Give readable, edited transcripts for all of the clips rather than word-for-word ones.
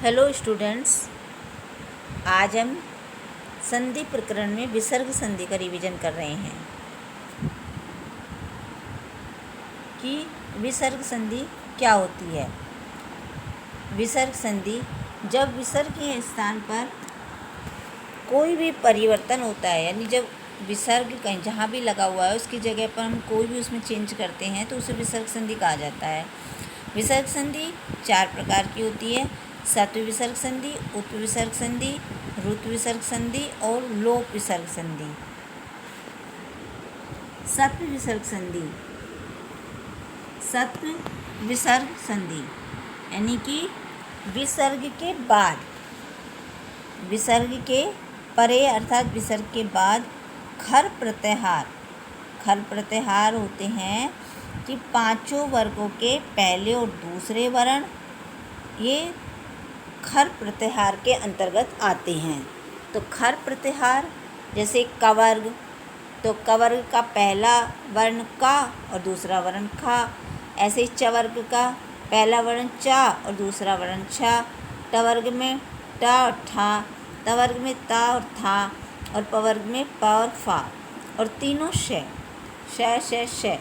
Hello students, आज हम संधि प्रकरण में विसर्ग संधि का रिवीजन कर रहे हैं कि विसर्ग संधि क्या होती है। विसर्ग संधि जब विसर्ग के स्थान पर कोई भी परिवर्तन होता है, यानी जब विसर्ग कहीं जहाँ भी लगा हुआ है उसकी जगह पर हम कोई भी उसमें चेंज करते हैं तो उसे विसर्ग संधि कहा जाता है। विसर्ग संधि 4 प्रकार की होती है: सत्व विसर्ग संधि, उप विसर्ग संधि, ऋतु विसर्ग संधि और लोप विसर्ग संधि। सत्व विसर्ग संधि, सत्व विसर्ग संधि यानी कि विसर्ग के बाद, विसर्ग के परे अर्थात विसर्ग के बाद खर प्रत्याहार, खर प्रत्याहार होते हैं कि पांचों वर्गों के पहले और दूसरे वर्ण ये खर प्रत्याहार के अंतर्गत आते हैं। तो खर प्रत्याहार जैसे कवर्ग, तो कवर्ग का पहला वर्ण का और दूसरा वर्ण खा। ऐसे चवर्ग का पहला वर्ण चा और दूसरा वर्ण छा। टवर्ग में टा और ठा, तवर्ग में ता और था और पवर्ग में प और फा। और तीनों श श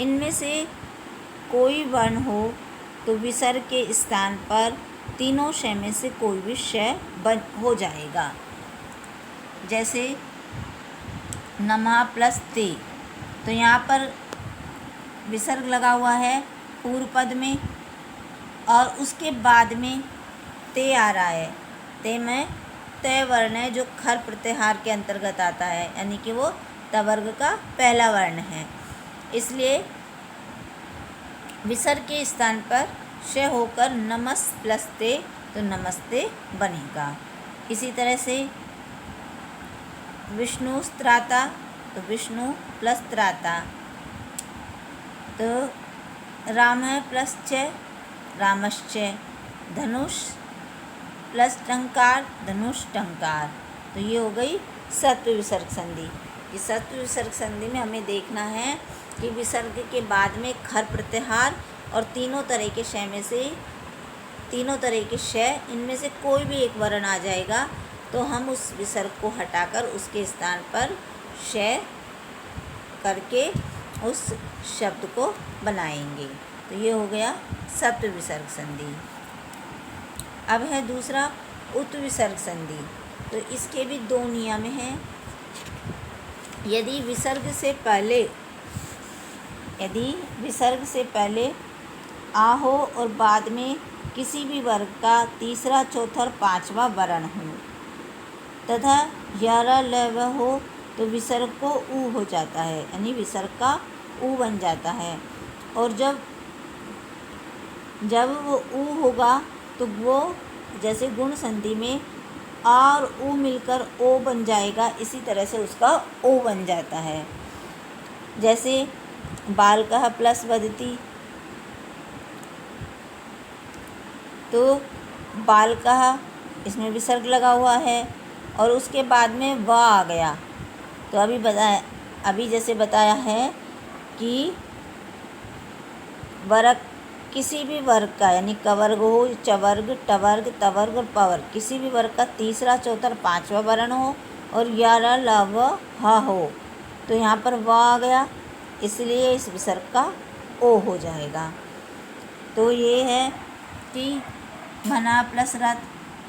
इनमें से कोई वर्ण हो तो विसर्ग के स्थान पर तीनों श में से कोई भी श बन हो जाएगा। जैसे नमः प्लस ते, तो यहाँ पर विसर्ग लगा हुआ है पूर्व पद में और उसके बाद में ते आ रहा है। ते में तय वर्ण है जो खर प्रत्याहार के अंतर्गत आता है, यानी कि वो तवर्ग का पहला वर्ण है। इसलिए विसर्ग के स्थान पर श होकर नमस् प्लस ते, तो नमस्ते बनेगा। इसी तरह से विष्णु स्त्राता, तो विष्णु प्लस त्राता। तो राम प्लस च, रामश्च। धनुष प्लस टंकार, धनुष टंकार। तो ये हो गई सत्व विसर्ग संधि। इस सत्व विसर्ग संधि में हमें देखना है कि विसर्ग के बाद में खर प्रत्याहार और तीनों तरह के श में से, तीनों तरह के श इनमें से कोई भी एक वर्ण आ जाएगा तो हम उस विसर्ग को हटाकर उसके स्थान पर श करके उस शब्द को बनाएंगे। तो ये हो गया सत्व विसर्ग संधि। अब है दूसरा उत विसर्ग संधि। तो इसके भी 2 नियम हैं। यदि विसर्ग से पहले आ हो और बाद में किसी भी वर्ग का तीसरा, चौथा और पांचवा वर्ण हो तथा यारा लव हो तो विसर्ग को ऊ हो जाता है, यानी विसर्ग का ऊ बन जाता है। और जब वो ऊ होगा तो वो जैसे गुण संधि में आ और ऊ मिलकर ओ बन जाएगा, इसी तरह से उसका ओ बन जाता है। जैसे बालकः प्लस वदति, तो बालकः इसमें विसर्ग लगा हुआ है और उसके बाद में व आ गया। तो अभी जैसे बताया है कि वर्ग, किसी भी वर्ग का, यानी कवर्ग हो, चवर्ग, टवर्ग, तवर्ग और पवर्ग, किसी भी वर्ग का तीसरा, चौथा और पांचवा वर्ण हो और यारा लव हा हो, तो यहाँ पर व आ गया, इसलिए इस विसर्ग का ओ हो जाएगा। तो ये है कि मना प्लस रथ,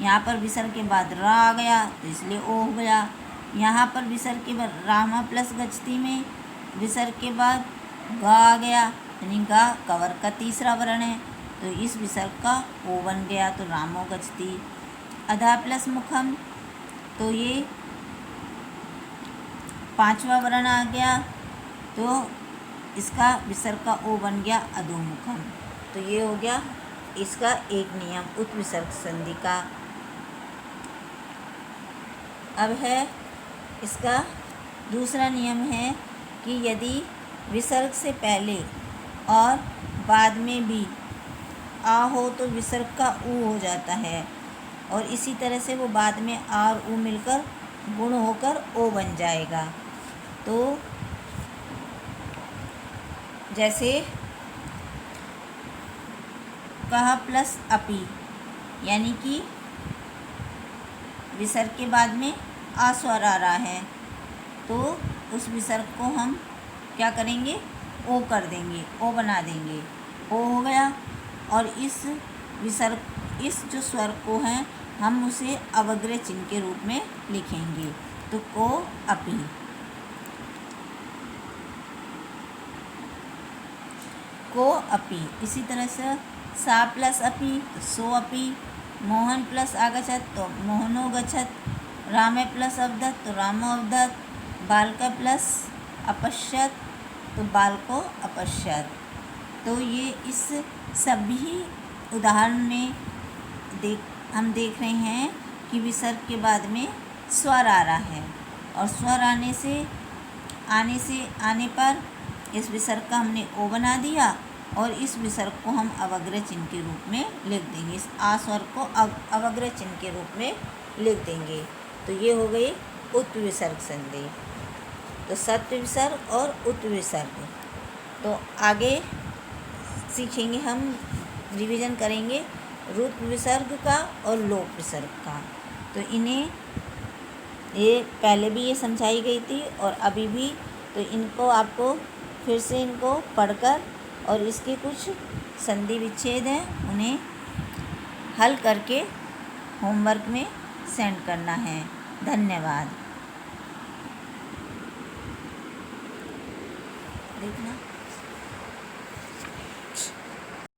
यहाँ पर विसर्ग के बाद रा आ गया तो इसलिए ओ हो गया। यहाँ पर विसर्ग के बाद रामा प्लस गच्छति में विसर्ग के बाद गा आ गया, यानी गा कवर्ग का तीसरा वर्ण है तो इस विसर्ग का ओ बन गया, तो रामो गच्छति। अधा प्लस मुखम, तो ये पांचवा वर्ण आ गया तो इसका विसर्ग का ओ बन गया अधोमुखम। तो ये हो गया इसका एक नियम उत विसर्ग संधि का। अब है इसका दूसरा नियम है कि यदि विसर्ग से पहले और बाद में भी आ हो तो विसर्ग का ऊ हो जाता है और इसी तरह से वो बाद में आ और ऊ मिलकर गुण होकर ओ बन जाएगा। तो जैसे कहा प्लस अपि, यानी कि विसर्ग के बाद में आ स्वर आ रहा है, तो उस विसर्ग को हम क्या करेंगे, ओ कर देंगे, ओ बना देंगे, ओ हो गया। और इस विसर्ग, इस जो स्वर को है हम उसे अवग्रह चिन्ह के रूप में लिखेंगे, तो को अपी, को अपी। इसी तरह से सा प्लस अपी तो सो अपी, मोहन प्लस आगच्छत तो मोहनो गच्छत, रामे प्लस अवदत् तो रामो अवदत्, बालक प्लस अपश्यत तो बालको अपश्यत। तो ये इस सभी उदाहरण में हम देख रहे हैं कि विसर्ग के बाद में स्वर आ रहा है, और स्वर आने पर इस विसर्ग का हमने ओ बना दिया, और इस विसर्ग को हम अवग्रह चिन्ह के रूप में लिख देंगे, इस आ स्वर को अवग्रह चिन्ह के रूप में लिख देंगे। तो ये हो गई उत्विसर्ग संधि। तो सत्व विसर्ग और उत्विसर्ग। तो आगे सीखेंगे, हम रिवीजन करेंगे रुत्व विसर्ग का और लोप विसर्ग का। तो इन्हें ये पहले भी ये समझाई गई थी और अभी भी, तो इनको आपको फिर से इनको पढ़कर और इसके कुछ संधि विच्छेद हैं उन्हें हल करके होमवर्क में सेंड करना है। धन्यवाद। देखना।